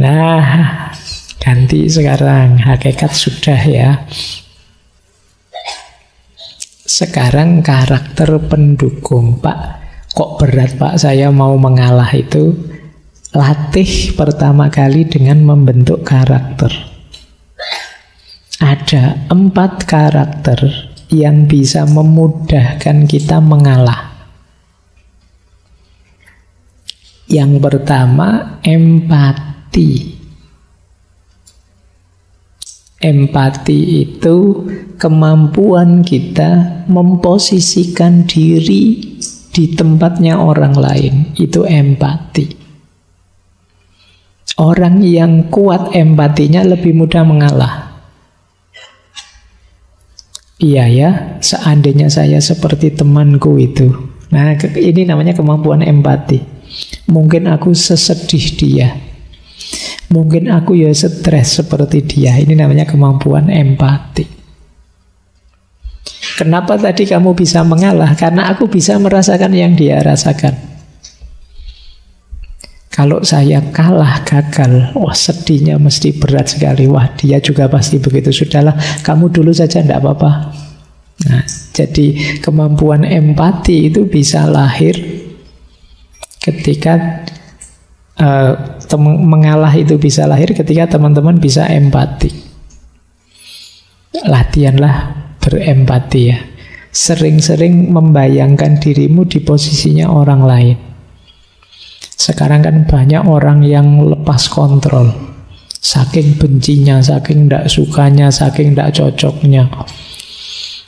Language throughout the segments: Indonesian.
Nah, ganti sekarang. Hakikat sudah ya. Sekarang karakter pendukung. Pak, kok berat Pak saya mau mengalah itu? Latih pertama kali dengan membentuk karakter. Ada 4 karakter yang bisa memudahkan kita mengalah. Yang pertama, empati. Empati itu kemampuan kita memposisikan diri di tempatnya orang lain. Itu empati. Orang yang kuat empatinya lebih mudah mengalah. Iya ya, seandainya saya seperti temanku itu. Nah, ini namanya kemampuan empati. Mungkin aku sesedih dia. Mungkin aku ya stres seperti dia. Ini namanya kemampuan empati. Kenapa tadi kamu bisa mengalah? Karena aku bisa merasakan yang dia rasakan. Kalau saya kalah, gagal, wah sedihnya mesti berat sekali. Wah dia juga pasti begitu. Sudahlah, kamu dulu saja, tidak apa-apa. Nah, jadi kemampuan empati itu bisa lahir ketika mengalah itu bisa lahir ketika teman-teman bisa empati. Latihanlah berempati ya. Sering-sering membayangkan dirimu di posisinya orang lain. Sekarang kan banyak orang yang lepas kontrol. Saking bencinya, saking tidak sukanya, saking tidak cocoknya.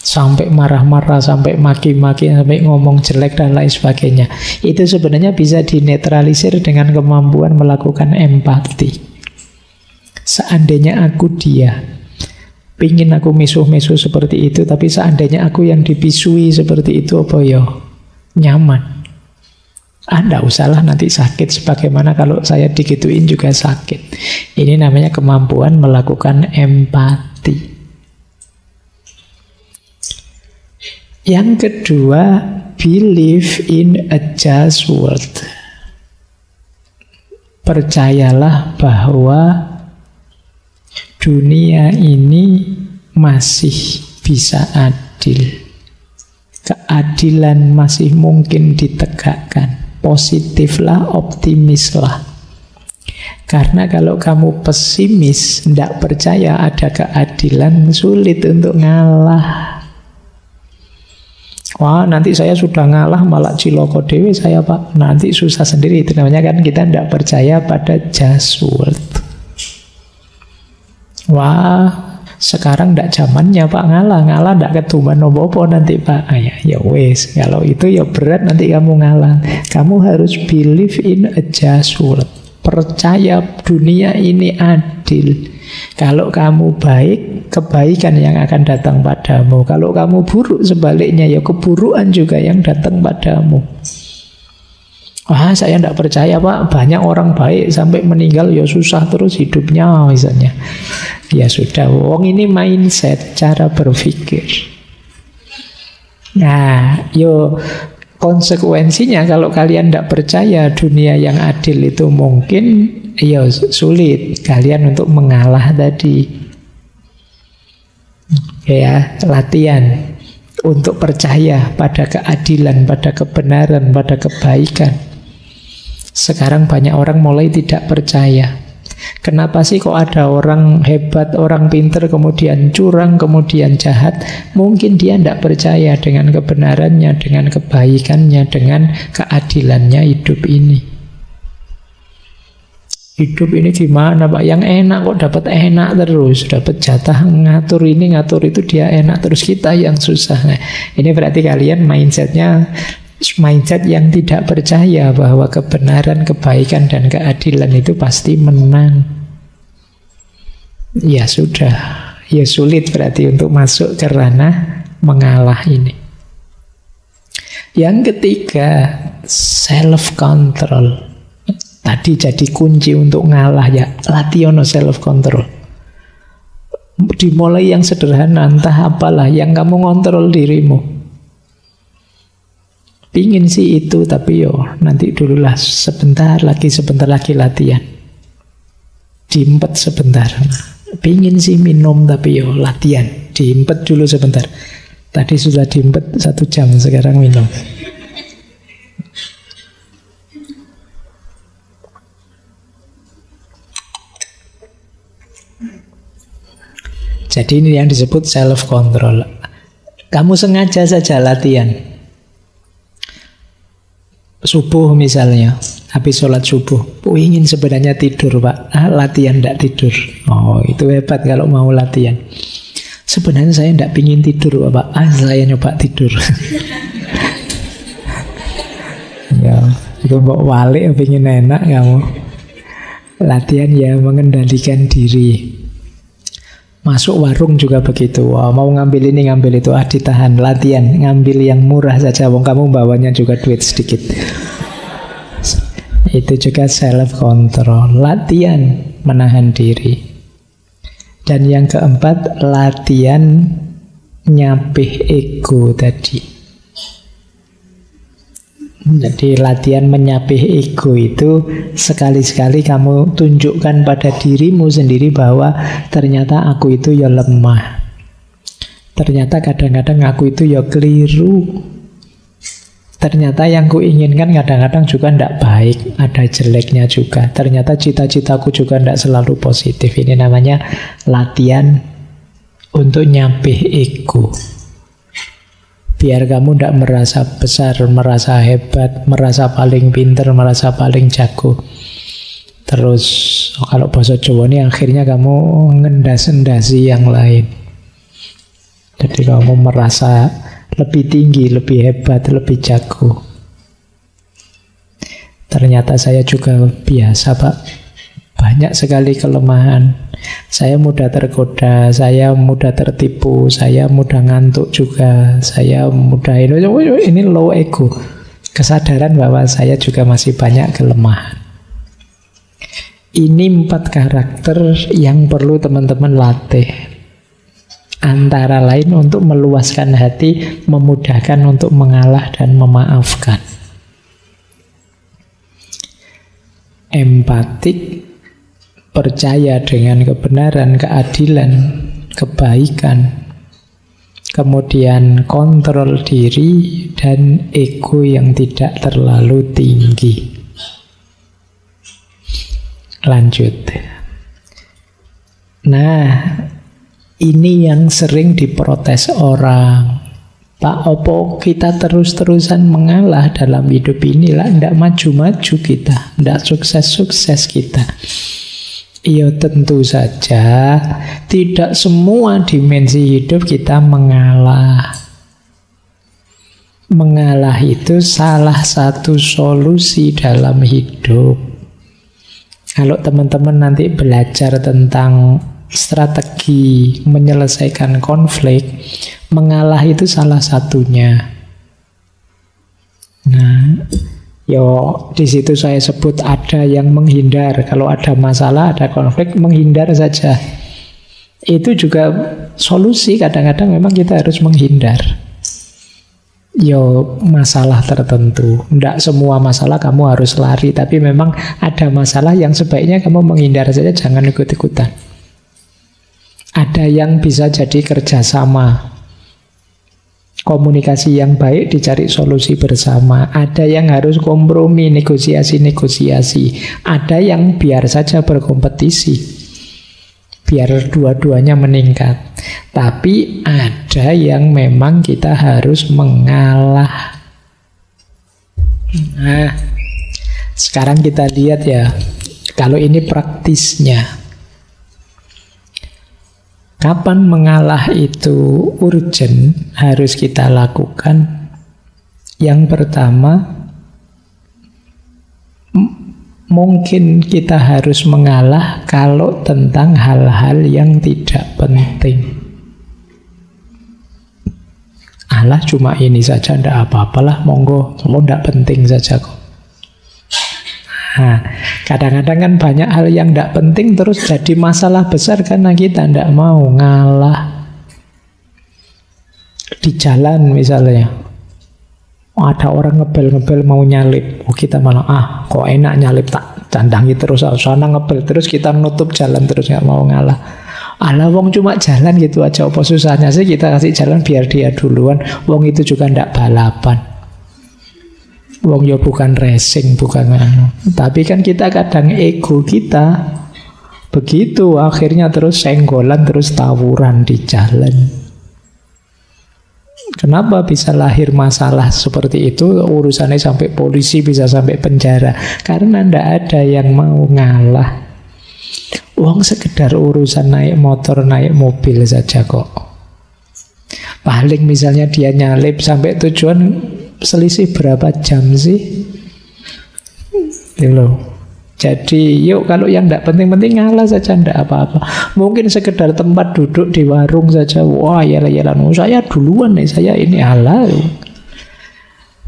Sampai marah-marah, sampai maki-maki, sampai ngomong jelek dan lain sebagainya. Itu sebenarnya bisa dinetralisir dengan kemampuan melakukan empati. Seandainya aku dia, pingin aku misuh-misuh seperti itu, tapi seandainya aku yang dipisui seperti itu, apa ya? Nyaman. Tidak usahlah nanti sakit. Sebagaimana kalau saya digituin juga sakit. Ini namanya kemampuan melakukan empati. Yang kedua, believe in a just world. Percayalah bahwa dunia ini masih bisa adil. Keadilan masih mungkin ditegakkan. Positiflah, optimislah. Karena kalau kamu pesimis, tidak percaya ada keadilan, sulit untuk ngalah. Wah, nanti saya sudah ngalah malah ciloko dewe saya Pak. Nanti susah sendiri. Itu namanya kan kita tidak percaya pada just world. Wah, sekarang tidak zamannya Pak ngalah tidak ketuban nopo-nopo nanti Pak. Ya wes, kalau itu ya berat nanti kamu ngalah. Kamu harus believe in a just world. Percaya dunia ini adil. Kalau kamu baik, kebaikan yang akan datang padamu. Kalau kamu buruk, sebaliknya ya keburukan juga yang datang padamu. Wah, saya tidak percaya Pak, banyak orang baik sampai meninggal ya susah terus hidupnya misalnya. Ya sudah, wong ini mindset, cara berpikir. Nah, yo konsekuensinya kalau kalian tidak percaya dunia yang adil itu mungkin, ya sulit kalian untuk mengalah tadi. Ya, latihan untuk percaya pada keadilan, pada kebenaran, pada kebaikan. Sekarang banyak orang mulai tidak percaya. Kenapa sih kok ada orang hebat, orang pinter, kemudian curang, kemudian jahat? Mungkin dia tidak percaya dengan kebenarannya, dengan kebaikannya, dengan keadilannya hidup ini. Hidup ini gimana Pak? Yang enak kok dapat enak terus, dapat jatah ngatur ini, ngatur itu, dia enak terus, kita yang susah. Nah, ini berarti kalian mindset yang tidak percaya bahwa kebenaran, kebaikan, dan keadilan itu pasti menang. Ya sudah, ya sulit berarti untuk masuk ke ranah mengalah ini. Yang ketiga, self-control. Tadi jadi kunci untuk ngalah ya, latihan self-control. Dimulai yang sederhana, entah apalah, yang kamu ngontrol dirimu. Pingin sih itu, tapi yo nanti dululah, sebentar lagi latihan. diimpet sebentar. Pingin sih minum tapi yo latihan, diimpet dulu sebentar. Tadi sudah diimpet 1 jam, sekarang minum. Jadi ini yang disebut self control. Kamu sengaja saja latihan. Subuh misalnya, habis sholat subuh, ingin sebenarnya tidur Pak, latihan tidak tidur. Oh, itu hebat kalau mau latihan. Sebenarnya saya tidak ingin tidur Pak, saya nyoba tidur. Ya, itu mbok walik ingin enak kamu. Latihan ya mengendalikan diri. Masuk warung juga begitu. Wah, mau ngambil ini ngambil itu, ditahan, latihan, ngambil yang murah saja. Wong kamu bawanya juga duit sedikit. Itu juga self control, latihan menahan diri. Dan yang keempat, latihan nyapih ego tadi. Jadi latihan menyapih ego itu sekali-sekali kamu tunjukkan pada dirimu sendiri bahwa ternyata aku itu ya lemah. Ternyata kadang-kadang aku itu ya keliru. Ternyata yang kuinginkan kadang-kadang juga tidak baik, ada jeleknya juga. Ternyata cita-citaku juga tidak selalu positif. Ini namanya latihan untuk nyapih ego. Biar kamu tidak merasa besar, merasa hebat, merasa paling pinter, merasa paling jago. Terus kalau bahasa Jawa ini akhirnya kamu ngendas-endasi yang lain. Jadi kamu merasa lebih tinggi, lebih hebat, lebih jago. Ternyata saya juga biasa Pak. Banyak sekali kelemahan. Saya mudah tergoda, saya mudah tertipu, saya mudah ngantuk juga, saya mudah ini low ego. Kesadaran bahwa saya juga masih banyak kelemahan. Ini 4 karakter yang perlu teman-teman latih. Antara lain untuk meluaskan hati, memudahkan untuk mengalah dan memaafkan. Empatik, percaya dengan kebenaran, keadilan, kebaikan. Kemudian kontrol diri dan ego yang tidak terlalu tinggi. Lanjut. Nah, ini yang sering diprotes orang. Pak, opo kita terus-terusan mengalah dalam hidup inilah, tidak maju-maju kita, tidak sukses-sukses kita. Iya, tentu saja tidak semua dimensi hidup kita mengalah. Mengalah itu salah satu solusi dalam hidup. Kalau teman-teman nanti belajar tentang strategi menyelesaikan konflik, mengalah itu salah satunya. Nah, di situ saya sebut ada yang menghindar. Kalau ada masalah, ada konflik, menghindar saja. Itu juga solusi. Kadang-kadang memang kita harus menghindar. Masalah tertentu. Tidak semua masalah kamu harus lari, tapi memang ada masalah yang sebaiknya kamu menghindar saja, jangan ikut-ikutan. Ada yang bisa jadi kerjasama, komunikasi yang baik, dicari solusi bersama. Ada yang harus kompromi, negosiasi-negosiasi. Ada yang biar saja berkompetisi, biar dua-duanya meningkat. Tapi ada yang memang kita harus mengalah. Nah, sekarang kita lihat ya, kalau ini praktisnya. Kapan mengalah itu urgent, harus kita lakukan. Yang pertama, mungkin kita harus mengalah kalau tentang hal-hal yang tidak penting. Alah cuma ini saja, tidak apa-apalah, monggo, tidak penting saja kok. Nah, kadang-kadang kan banyak hal yang tidak penting terus jadi masalah besar karena kita tidak mau ngalah. Di jalan misalnya, ada orang ngebel-ngebel mau nyalip, kita malah kok enak nyalip, tak Tandangi terus, sana ngebel terus, kita nutup jalan terus, nggak mau ngalah. Alah wong cuma jalan gitu aja, apa susahnya sih kita kasih jalan biar dia duluan. Wong itu juga ndak balapan, wong ya bukan racing, bukan anu. Tapi kan kita kadang ego kita begitu, akhirnya terus senggolan, terus tawuran di jalan. Kenapa bisa lahir masalah seperti itu? Urusannya sampai polisi, bisa sampai penjara. Karena ndak ada yang mau ngalah. Wong sekedar urusan naik motor, naik mobil saja kok. Paling misalnya dia nyalip sampai tujuan, selisih berapa jam sih? Gitu. Jadi yuk, kalau yang tidak penting-penting ngalah saja, tidak apa-apa. Mungkin sekedar tempat duduk di warung saja. Wah yalah, saya duluan nih, saya ini halal.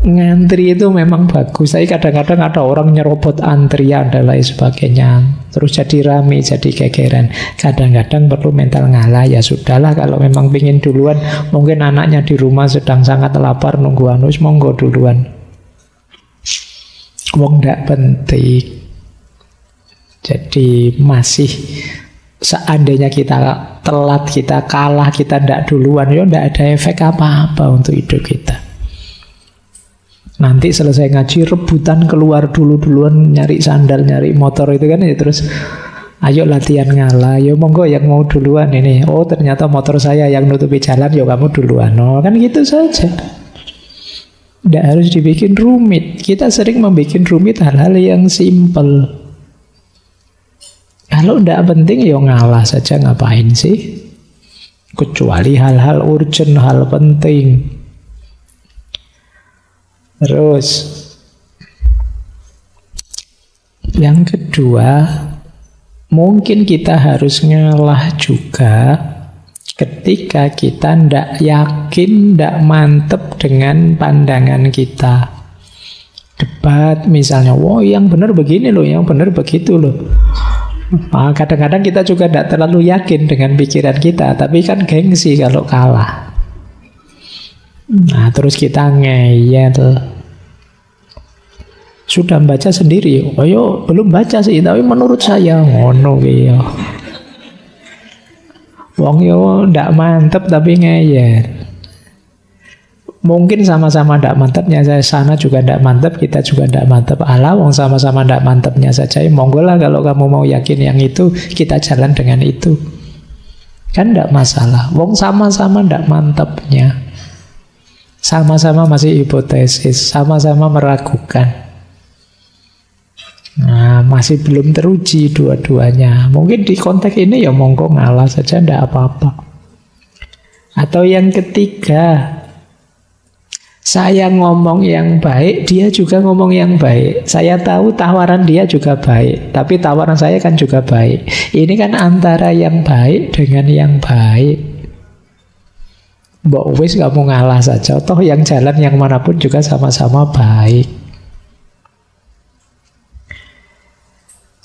Ngantri itu memang bagus. Tapi kadang-kadang ada orang nyerobot antrian dan lain sebagainya, terus jadi rame, jadi gegeran. Kadang-kadang perlu mental ngalah. Ya sudahlah, kalau memang pingin duluan, mungkin anaknya di rumah sedang sangat lapar nunggu anus, monggo duluan. Wong tidak penting. Jadi masih, seandainya kita telat, kita kalah, kita tidak duluan, ya tidak ada efek apa-apa untuk hidup kita. Nanti selesai ngaji, rebutan keluar duluan nyari sandal, nyari motor itu kan ya, terus ayo latihan ngalah, ya monggo yang mau duluan ini. Oh ternyata motor saya yang nutupi jalan, ya kamu duluan. No, kan gitu saja. Tidak harus dibikin rumit. Kita sering membuat rumit hal-hal yang simpel. Kalau tidak penting ya ngalah saja, ngapain sih? Kecuali hal-hal urgent, hal penting. Terus yang kedua, mungkin kita harus ngalah juga ketika kita tidak yakin, tidak mantep dengan pandangan kita. Debat misalnya, wah yang benar begini loh, yang benar begitu loh. Nah, kadang-kadang kita juga tidak terlalu yakin dengan pikiran kita, tapi kan gengsi kalau kalah. Nah, terus kita ngeyel. Sudah baca sendiri, oh yo belum baca sih, tapi menurut saya ngono ya. Wong yo ndak mantep tapi ngeyel. Mungkin sama-sama ndak mantepnya, saya sana juga ndak mantep, kita juga ndak mantep. Alah, wong sama-sama ndak mantepnya saja. Monggo lah kalau kamu mau yakin yang itu, kita jalan dengan itu. Kan ndak masalah. Wong sama-sama ndak mantepnya. Sama-sama masih hipotesis, sama-sama meragukan. Nah, masih belum teruji dua-duanya. Mungkin di konteks ini ya monggo ngalah saja, ndak apa-apa. Atau yang ketiga, saya ngomong yang baik, dia juga ngomong yang baik. Saya tahu tawaran dia juga baik, tapi tawaran saya kan juga baik. Ini kan antara yang baik dengan yang baik. Mbok wis kamu ngalah saja, toh yang jalan yang manapun juga sama-sama baik.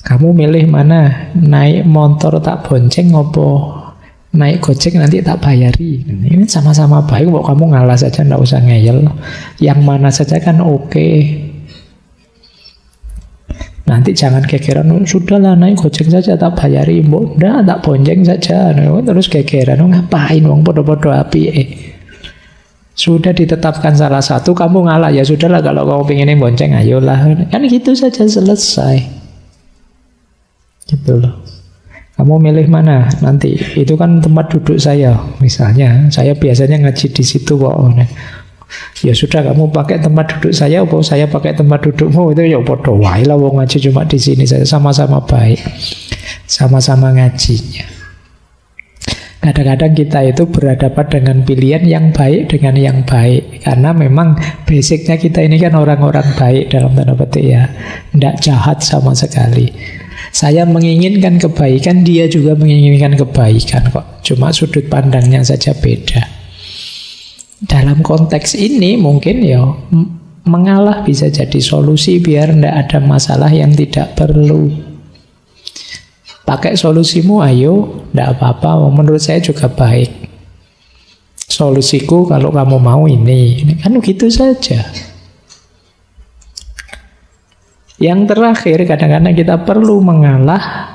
Kamu milih mana? Naik motor tak bonceng ngopo? Naik gojek nanti tak bayari. Ini sama-sama baik, kok kamu ngalah saja, nggak usah ngeyel. Yang mana saja kan oke. Nanti jangan gegeran, sudahlah naik gojek saja tak bayari, mbok tak bonceng saja. Terus gegeran, ngapain wong podo-podo api. Sudah ditetapkan salah satu, kamu ngalah, ya sudahlah kalau kamu pengen bonceng, ayolah. Kan gitu saja selesai. Gitu loh. Kamu milih mana nanti? Itu kan tempat duduk saya. Misalnya, saya biasanya ngaji di situ kok. Ya sudah, kamu pakai tempat duduk saya, atau saya pakai tempat dudukmu, itu ya podo wae lah, wong ngaji cuma di sini saja, sama-sama baik, sama-sama ngajinya. Kadang-kadang kita itu berhadapan dengan pilihan yang baik dengan yang baik, karena memang basicnya kita ini kan orang-orang baik dalam tanda petik ya, tidak jahat sama sekali. Saya menginginkan kebaikan, dia juga menginginkan kebaikan kok. Cuma sudut pandangnya saja beda. Dalam konteks ini mungkin ya mengalah bisa jadi solusi biar tidak ada masalah yang tidak perlu. Pakai solusimu, ayo, tidak apa-apa. Menurut saya juga baik. Solusiku kalau kamu mau ini kan gitu saja. Yang terakhir, kadang-kadang kita perlu mengalah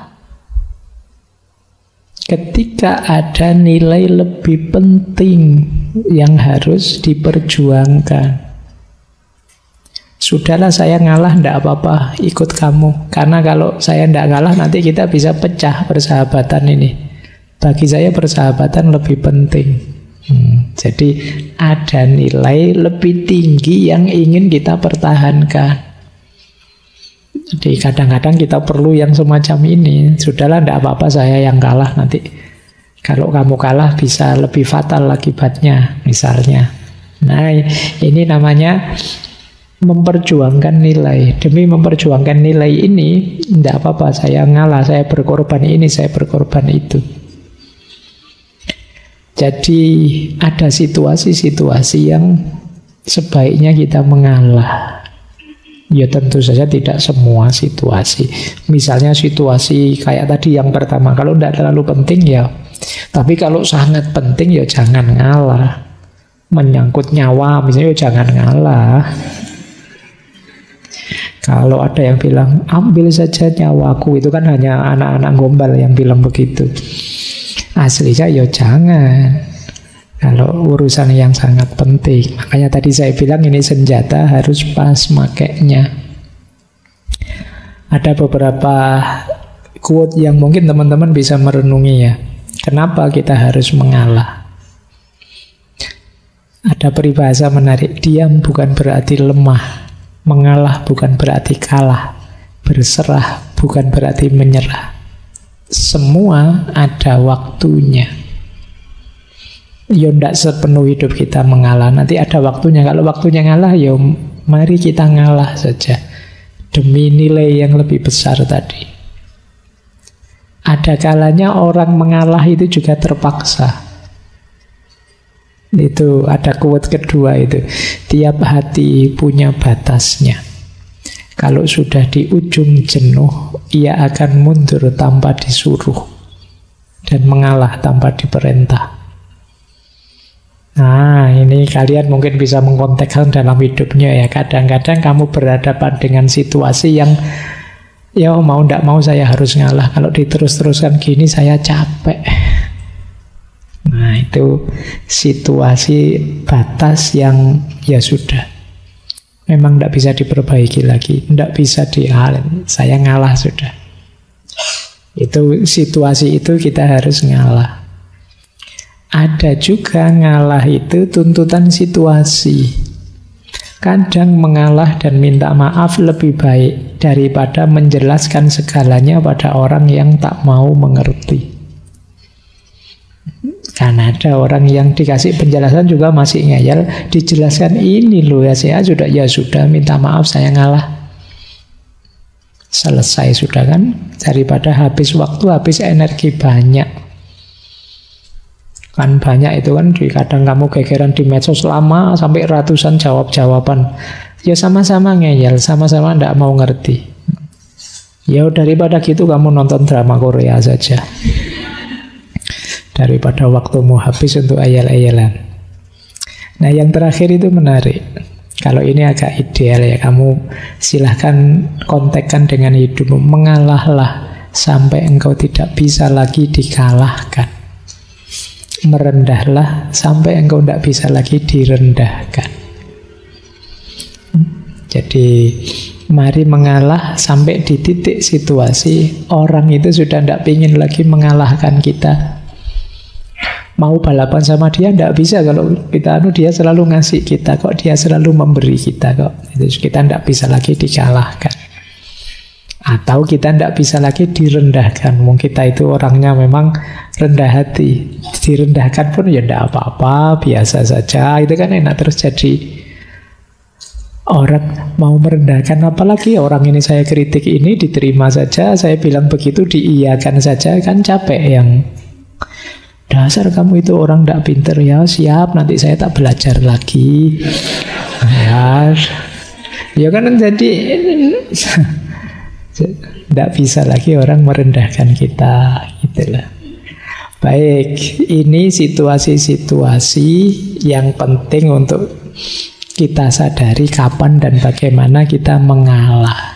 ketika ada nilai lebih penting yang harus diperjuangkan. Sudahlah saya ngalah, ndak apa-apa, ikut kamu. Karena kalau saya ndak ngalah nanti kita bisa pecah persahabatan ini. Bagi saya persahabatan lebih penting. Jadi ada nilai lebih tinggi yang ingin kita pertahankan. Jadi kadang-kadang kita perlu yang semacam ini. Sudahlah, ndak apa-apa saya yang kalah, nanti kalau kamu kalah bisa lebih fatal akibatnya misalnya. Nah, ini namanya memperjuangkan nilai. Demi memperjuangkan nilai ini, ndak apa-apa saya ngalah, saya berkorban ini, saya berkorban itu. Jadi ada situasi-situasi yang sebaiknya kita mengalah. Ya tentu saja tidak semua situasi. Misalnya situasi kayak tadi yang pertama, kalau tidak terlalu penting ya. Tapi kalau sangat penting ya jangan ngalah. Menyangkut nyawa misalnya ya jangan ngalah. Kalau ada yang bilang ambil saja nyawaku, itu kan hanya anak-anak gombal yang bilang begitu. Aslinya ya jangan. Kalau urusan yang sangat penting. Makanya tadi saya bilang ini senjata harus pas makainya. Ada beberapa quote yang mungkin teman-teman bisa merenungi ya. Kenapa kita harus mengalah? Ada peribahasa menarik. Diam bukan berarti lemah. Mengalah bukan berarti kalah. Berserah bukan berarti menyerah. Semua ada waktunya. Ya ndak sepenuh hidup kita mengalah. Nanti ada waktunya. Kalau waktunya ngalah, ya mari kita ngalah saja. Demi nilai yang lebih besar tadi. Ada kalanya orang mengalah itu juga terpaksa. Itu ada quote kedua itu. Tiap hati punya batasnya. Kalau sudah di ujung jenuh, ia akan mundur tanpa disuruh. Dan mengalah tanpa diperintah. Nah, ini kalian mungkin bisa mengkontekskan dalam hidupnya ya. Kadang-kadang kamu berhadapan dengan situasi yang ya mau ndak mau saya harus ngalah. Kalau diterus-teruskan gini saya capek. Nah, itu situasi batas yang ya sudah. Memang ndak bisa diperbaiki lagi. Ndak bisa dihalin. Saya ngalah sudah. Itu situasi itu kita harus ngalah. Ada juga ngalah itu tuntutan situasi. Kadang mengalah dan minta maaf lebih baik daripada menjelaskan segalanya pada orang yang tak mau mengerti. Karena ada orang yang dikasih penjelasan juga masih ngeyel, dijelaskan ini loh ya, saya sudah minta maaf, saya ngalah. Selesai sudah kan, daripada habis waktu, habis energi banyak. Kan banyak itu kan, kadang kamu gegeran di medsos lama sampai ratusan jawab-jawaban. Ya sama-sama ngeyel, sama-sama ndak mau ngerti. Ya daripada gitu kamu nonton drama Korea saja. Daripada waktumu habis untuk ayel-ayelan. Nah yang terakhir itu menarik. Kalau ini agak ideal ya, kamu silahkan kontekkan dengan hidupmu. Mengalahlah sampai engkau tidak bisa lagi dikalahkan. Merendahlah sampai engkau tidak bisa lagi direndahkan. Jadi mari mengalah sampai di titik situasi orang itu sudah tidak ingin lagi mengalahkan kita. Mau balapan sama dia tidak bisa. Kalau kita dia selalu ngasih kita kok, dia selalu memberi kita kok. Itu kita tidak bisa lagi dikalahkan. Atau kita tidak bisa lagi direndahkan. Mungkin kita itu orangnya memang rendah hati. Direndahkan pun ya tidak apa-apa, biasa saja. Itu kan enak terus jadi. Orang mau merendahkan, apalagi orang ini saya kritik ini diterima saja, saya bilang begitu diiyakan saja, kan capek yang dasar kamu itu orang tidak pinter. Ya siap, nanti saya tak belajar lagi. Ya kan jadi tidak bisa lagi orang merendahkan kita, gitulah. Baik, ini situasi-situasi yang penting untuk kita sadari kapan dan bagaimana kita mengalah.